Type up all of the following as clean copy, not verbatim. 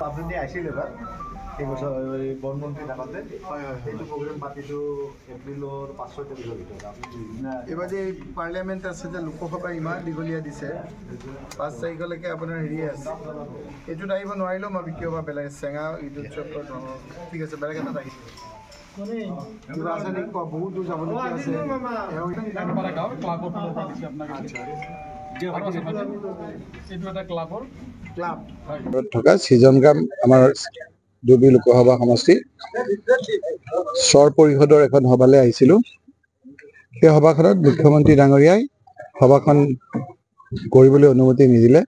আপুনি আহিছিল এবাৰ এই বছৰ বনমন্ত্ৰী থাকোঁতে সেইটো প্ৰগ্ৰেম পাতিছোঁ এপ্ৰিলৰ 5-6 তাৰিখৰ ভিতৰত। আপুনি এইবাৰ যে পাৰ্লিয়ামেণ্ট আছে যে লোকসভা ইমান দীঘলীয়া দিছে 5 তাৰিখলৈকে আপোনাৰ হেৰি আছে, এইটোত আহিব নোৱাৰিলেও মই কিয়বা বেলেগ চেঙা ঈদ উৎসৱৰ ঠিক আছে বেলেগ এটাত আহিছে। কিবা আছে নেকি বহুত দূৰ যাবলগীয়া আছে। থকা ছিজন গ্ৰাম আমাৰ ডুবি লোকসভা সমষ্টি স্বৰ পৰিষদৰ এখন সভালৈ আহিছিলোঁ। সেই সভাখনত মুখ্যমন্ত্ৰী ডাঙৰীয়াই সভাখন কৰিবলৈ অনুমতি নিদিলে,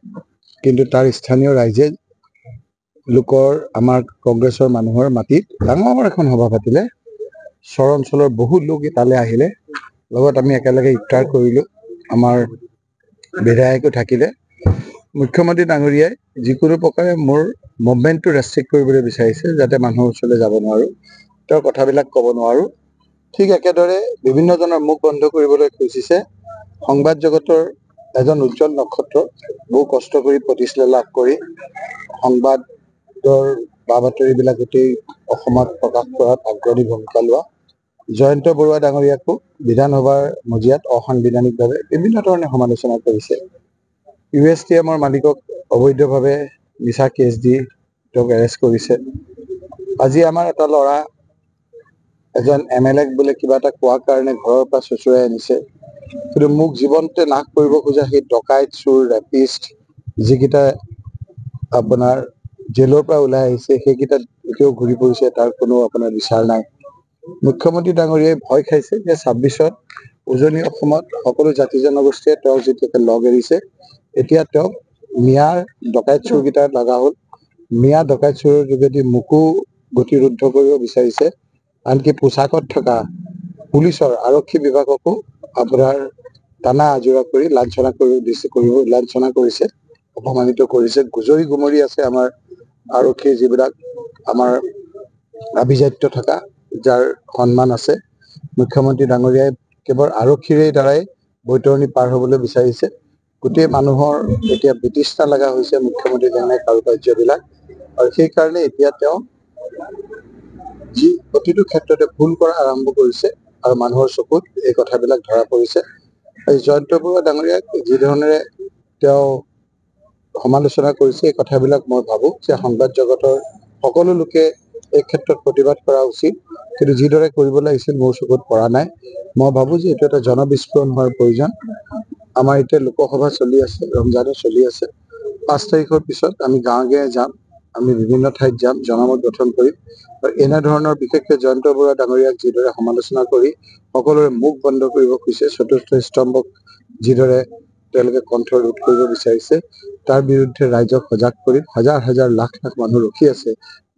কিন্তু তাৰ স্থানীয় ৰাইজে লোকৰ আমাৰ কংগ্ৰেছৰ মানুহৰ মাটিত ডাঙৰ এখন সভা পাতিলে। স্বৰ অঞ্চলৰ বহু লোক তালৈ আহিলে, লগত আমি একেলগে ইফতাৰ কৰিলোঁ। আমাৰ বিধায়কো থাকিলে। মুখ্যমন্ত্ৰী ডাঙৰীয়াই যিকোনো প্ৰকাৰে মোৰ মুভমেণ্টটো ৰেষ্ট্ৰিক্ট কৰিবলৈ বিচাৰিছে, যাতে মানুহৰ ওচৰলৈ যাব নোৱাৰোঁ, তেওঁৰ কথাবিলাক ক'ব নোৱাৰোঁ। ঠিক একেদৰে বিভিন্নজনৰ মুখ বন্ধ কৰিবলৈ খুজিছে। সংবাদ জগতৰ এজন উজ্জ্বল নক্ষত্ৰ, বহু কষ্ট কৰি প্ৰতিষ্ঠা লাভ কৰি সংবাদৰ বা বাতৰিবিলাক গোটেই অসমত প্ৰকাশ কৰাত আগ্ৰণী ভূমিকা লোৱা জয়ন্ত বৰুৱা ডাঙৰীয়াকো বিধানসভাৰ মজিয়াত অসাংবিধানিকভাৱে বিভিন্ন ধৰণে সমালোচনা কৰিছে। USTMৰ মালিকক অবৈধভাৱে মিছা কেছ দি তেওঁক এৰেষ্ট কৰিছে। আজি আমাৰ এটা ল'ৰা এজন MLAক বোলে কিবা এটা কোৱাৰ কাৰণে ঘৰৰ পৰা চুচুৰাই আনিছে, কিন্তু মোক জীৱনতে নাশ কৰিব খোজা সেই ডকাইত চোৰ ৰেপিষ্ট যিকেইটা আপোনাৰ জেলৰ পৰা ওলাই আহিছে, সেইকেইটা এতিয়াও ঘূৰি ফুৰিছে, তাৰ কোনো আপোনাৰ বিচাৰ নাই। মুখ্যমন্ত্ৰী ডাঙৰীয়াই ভয় খাইছে যে 26ত উজনি অসমত সকলো জাতি জনগোষ্ঠীয়ে তেওঁক যেতিয়া লগ এৰিছে, এতিয়া তেওঁক মিয়াৰ ডকাইত চোৰকেইটাৰ লগা হ'ল। মিয়া ডকাইত চোৰৰ যোগেদি মোকো গতিৰোধ কৰিব বিচাৰিছে। আনকি পোছাকত থকা পুলিচৰ আৰক্ষী বিভাগকো আপোনাৰ টানা আজোৰা কৰি লাঞ্ছনা কৰিছে, অপমানিত কৰিছে। গুজৰি গুমৰি আছে আমাৰ আৰক্ষীৰ যিবিলাক আমাৰ আভিজাত্য থকা, যাৰ সন্মান আছে। মুখ্যমন্ত্ৰী ডাঙৰীয়াই কেৱল আৰক্ষীৰে দ্বাৰাই বৈতৰণি পাৰ হ'বলৈ বিচাৰিছে। গোটেই মানুহৰ এতিয়া বিতৃষ্ণা লগা হৈছে মুখ্যমন্ত্ৰী ডাঙৰীয়াৰ কাৰুকাৰ্যবিলাক, আৰু সেইকাৰণে এতিয়া তেওঁ যি প্ৰতিটো ক্ষেত্ৰতে ভুল কৰা আৰম্ভ কৰিছে, আৰু মানুহৰ চকুত এই কথাবিলাক ধৰা পৰিছে। এই জয়ন্ত বৰুৱা ডাঙৰীয়াক যি ধৰণেৰে তেওঁ সমালোচনা কৰিছে, এই কথাবিলাক মই ভাবোঁ যে সংবাদ জগতৰ সকলো লোকে এই ক্ষেত্ৰত প্ৰতিবাদ কৰা উচিত, কিন্তু যিদৰে কৰিব লাগিছিল মোৰ চকুত পৰা নাই। মই ভাবোঁ যে এইটো এটা জনবিস্ফোৰণ হোৱাৰ প্ৰয়োজন। আমাৰ এতিয়া লোকসভা চলি আছে, ৰমজানো চলি আছে। 5 তাৰিখৰ পিছত আমি গাঁৱে যাম, আমি বিভিন্ন ঠাইত যাম, জনমত গঠন কৰিম। আৰু এনেধৰণৰ বিশেষকৈ জয়ন্ত বৰুৱা ডাঙৰীয়াক যিদৰে সমালোচনা কৰি সকলোৰে মুখ বন্ধ কৰিব খুজিছে, চতুৰ্থ স্তম্ভক যিদৰে তেওঁলোকে কণ্ঠৰোধ কৰিব বিচাৰিছে, তাৰ বিৰুদ্ধে ৰাইজক সজাগ কৰি হাজাৰ হাজাৰ লাখ লাখ মানুহ ৰখি আছে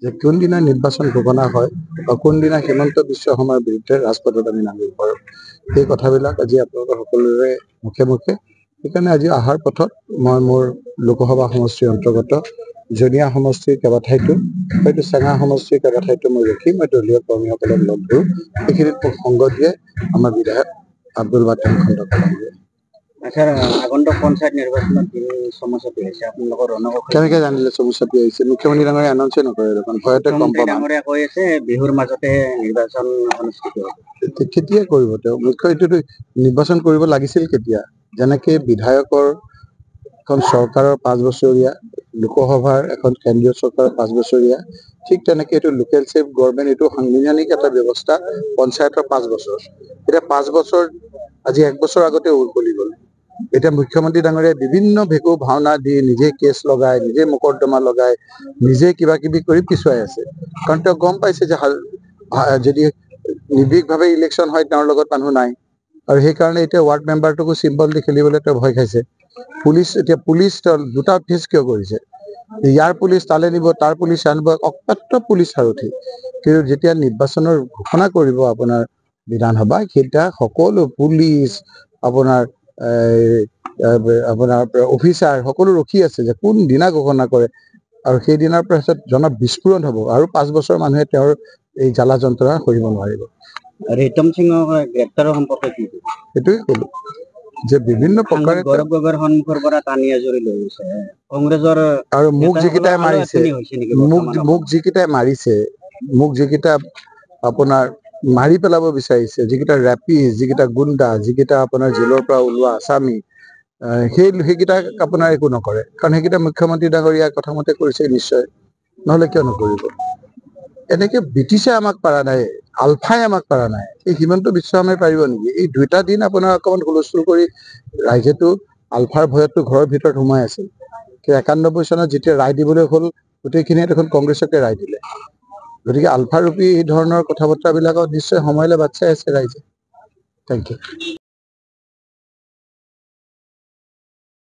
যে কোনদিনা নিৰ্বাচন ঘোষণা হয় বা কোনদিনা হিমন্ত বিশ্ব শৰ্মাৰ বিৰুদ্ধে ৰাজপথত আমি নামিব পাৰোঁ। সেই কথাবিলাক আজি আপোনালোকৰ সকলোৰে মুখে মুখে। সেইকাৰণে আজি অহাৰ পথত মই মোৰ লোকসভা সমষ্টিৰ অন্তৰ্গত জনিয়া সমষ্টিৰ কেইবাঠাইতো, হয়তো চেঙা সমষ্টিৰ কেইবাঠাইতো মই ৰখি মই দলীয় কৰ্মীসকলক লগ ধৰোঁ। সেইখিনিত মোক সংগ দিয়ে আমাৰ বিধায়ক আব্দুল বাটেন খণ্ডকাৰে। আগন্তুক পঞ্চায়ত নিৰ্বাচনত সমস্যাটো হৈছে আপোনালোকৰ কেনেকে জানিলে সমস্যাটো আহিছে? মুখ্যমন্ত্ৰী ডাঙৰীয়াই এনাউন্সে নকৰে দেখোন, ভয়তে কম পাম। ডাঙৰীয়াই কৈ আছে বিহুৰ মাজতে নিৰ্বাচন অনুষ্ঠিত হ'ব। কেতিয়া কৰিব তেওঁ? এইটোতো নিৰ্বাচন কৰিব লাগিছিল কেতিয়া? যেনেকে বিধায়কৰ এখন চৰকাৰৰ 5 বছৰীয়া, লোকসভাৰ এখন কেন্দ্ৰীয় চৰকাৰৰ 5 বছৰীয়া, ঠিক তেনেকে এইটো লোকেল চেফ গভৰ্ণমেণ্ট, এইটো সাংবিধানিক এটা ব্যৱস্থা। পঞ্চায়তৰ 5 বছৰ, এতিয়া 5 বছৰ আজি 1 বছৰ আগতে উকলি গ'ল। এতিয়া মুখ্যমন্ত্ৰী ডাঙৰীয়াই বিভিন্ন ভেকু ভাওনা দি নিজে কেছ লগাই, নিজে মোকৰ্দমা লগাই, নিজে কিবা কিবি কৰি পিছুৱাই আছে। কাৰণ তেওঁ গম পাইছে যে যদি নিৰ্ভীকভাৱে ইলেকশ্যন হয় তেওঁৰ লগত মানুহ নাই, আৰু সেইকাৰণে এতিয়া ৱাৰ্ড মেম্বাৰটোকো চিম্বল দি খেলিবলৈ তেওঁ ভয় খাইছে। পুলিচ দুটা ফেচ কিয় কৰিছে? ইয়াৰ পুলিচ তালৈ নিব, তাৰ পুলিচ আনিব, অকমাত্ৰ পুলিচ সাৰথি। কিন্তু যেতিয়া নিৰ্বাচনৰ ঘোষণা কৰিব আপোনাৰ বিধানসভা, সেইটা সকলো পুলিচ আপোনাৰ অফিচাৰ সকলো ৰখি আছে যে কোন দিনা ঘোষণা কৰে, আৰু সেই দিনাৰ পিছত বিস্ফোৰণ হ'ব, আৰু 5 বছৰ মানুহে তেওঁৰ এই জ্বালা যন্ত্ৰণা সহিব নোৱাৰিব। ৰিতম সিঙৰ গ্ৰেপ্তাৰৰ সম্পৰ্কে কি? সেইটোৱে ক'লো। যে বিভিন্ন প্ৰকাৰে গৌৰৱ গগৈৰ সন্মুখৰ পৰা টানি আজৰি লৈ গৈছে কংগ্ৰেছৰ আৰু মোক যিকেইটাই নেতাসকলৰ মাৰিছে আলোচনী হৈছে নেকি মোক বৰ্তমান মোক যিকেইটাই মাৰিছে মোক যিকেইটা আপোনাৰ মাৰি পেলাব বিচাৰিছে যিকেইটা ৰেপিষ্ট যিকেইটা গুণ্ডা যিকেইটা আপোনাৰ জেলৰ পৰা ওলোৱা আসামী সেইকেইটাক আপোনাৰ একো নকৰে কাৰণ সেইকেইটা মুখ্যমন্ত্ৰী ডাঙৰীয়া কথামতে কৰিছে নিশ্চয় নহলে কিয় নকৰিব এনেকে ব্ৰিটিছে আমাক পাৰা নাই আলফাই আমাক পাৰা নাই এই হিমন্ত বিশ্ব শৰ্মাই পাৰিব নেকি এই দুটা দিন আপোনাৰ অকণমান হুলস্থুল কৰি ৰাইজেতো আলফাৰ ভয়তো ঘৰৰ ভিতৰত সোমাই আছিল 91 চনত যেতিয়া ৰায় দিবলৈ হ'ল গোটেইখিনিয়ে দেখোন কংগ্ৰেছকে ৰায় দিলে গতিকে আলফাৰূপী এই ধৰণৰ কথা বতৰাবিলাকত নিশ্চয় সময়লৈ বাট চাই আছে ৰাইজে থেংক ইউ